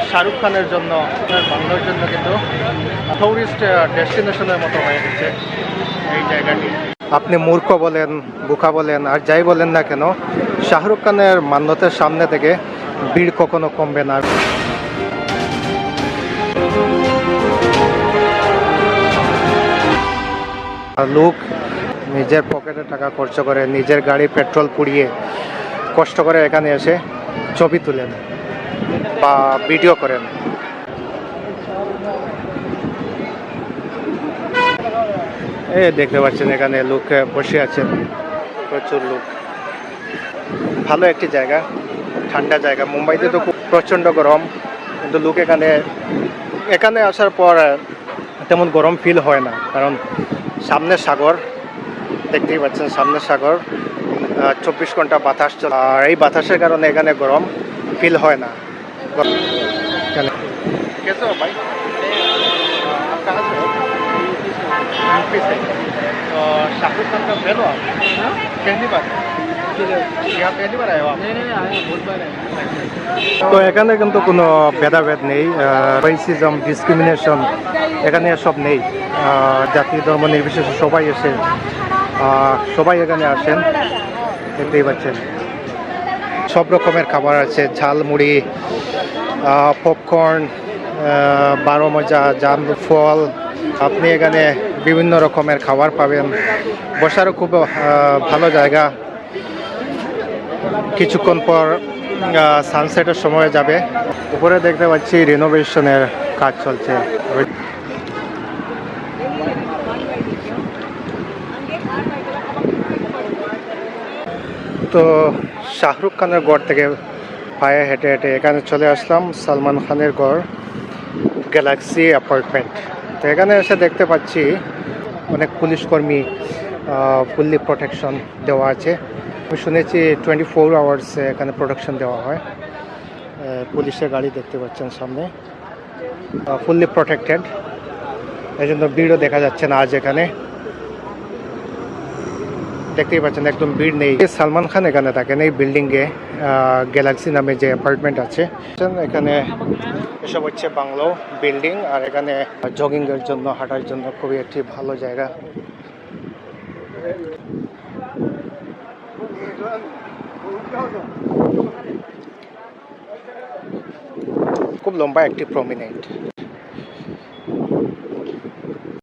শাহরুখ খানের জন্য বাংলার জন্য কিন্তু টুরিস্ট ডেস্টিনেশনের মতো হয়ে গেছে এই জায়গাটি। আপনি মূর্খ বলেন, বোকা বলেন, আর যাই বলেন না কেন, শাহরুখ খানের মান্যতের সামনে থেকে ভিড় কখনো কমবে না। লোক নিজের পকেটে টাকা খরচ করে, নিজের গাড়ির পেট্রোল পুড়িয়ে কষ্ট করে এখানে এসে ছবি তুলেন বা ভিডিও করেন। এই দেখতে পাচ্ছেন এখানে লোক বসে আছেন, প্রচুর লোক। ভালো একটি জায়গা, ঠান্ডা জায়গা। মুম্বাইতে তো খুব প্রচণ্ড গরম, কিন্তু লোক এখানে আসার পর তেমন গরম ফিল হয় না, কারণ সামনে সাগর, দেখতেই পাচ্ছেন সামনে সাগর, 24 ঘন্টা বাতাস চলে, আর এই বাতাসের কারণে এখানে গরম ফিল হয় না। कैसे हो भाई? आप कहाँ से हो? यूपी से। तो शाहरुख खान का फैन हो आप? पहली बार यहाँ पहली बार आए हो आप? नहीं आया बहुत बार आया। তো এখানে কিন্তু কোনো ভেদাভেদ নেই, রেসিজম, ডিসক্রিমিনেশন এখানে সব নেই। জাতি ধর্ম নির্বিশেষে সবাই এখানে আসেন, দেখতেই পাচ্ছেন। সব রকমের খাবার আছে, ঝালমুড়ি, পপকর্ন, 12 মজা, জাম, ফল। আপনি এখানে বিভিন্ন রকমের খাবার পাবেন। বসারও খুব ভালো জায়গা। কিছুক্ষণ পর সানসেটের সময় যাবে। উপরে দেখতে পাচ্ছি রিনোভেশনের কাজ চলছে। তো শাহরুখ খানের গড় থেকে পায়ে হেঁটে হেঁটে এখানে চলে আসলাম সালমান খানের গড়, গ্যালাক্সি অ্যাপার্টমেন্ট। তো এখানে এসে দেখতে পাচ্ছি অনেক পুলিশকর্মী, ফুললি প্রোটেকশন দেওয়া আছে। আমি শুনেছি 24 আওয়ার্স এখানে প্রোটেকশন দেওয়া হয়। পুলিশের গাড়ি দেখতে পাচ্ছেন সামনে, ফুললি প্রোটেক্টেড, এই জন্য ভিড়ও দেখা যাচ্ছে না আজ এখানে। দেখতেই পাচ্ছেন একদম ভিড় নেই। সালমান খান এখানে থাকেন এই বিল্ডিংয়ে, গ্যালাক্সি নামে যে অ্যাপার্টমেন্ট আছে। এখানে এসব হচ্ছে বাংলো বিল্ডিং, আর এখানে জগিংয়ের জন্য, হাঁটার জন্য খুবই একটি ভালো জায়গা। খুব লম্বা একটি প্রমিনেন্ট।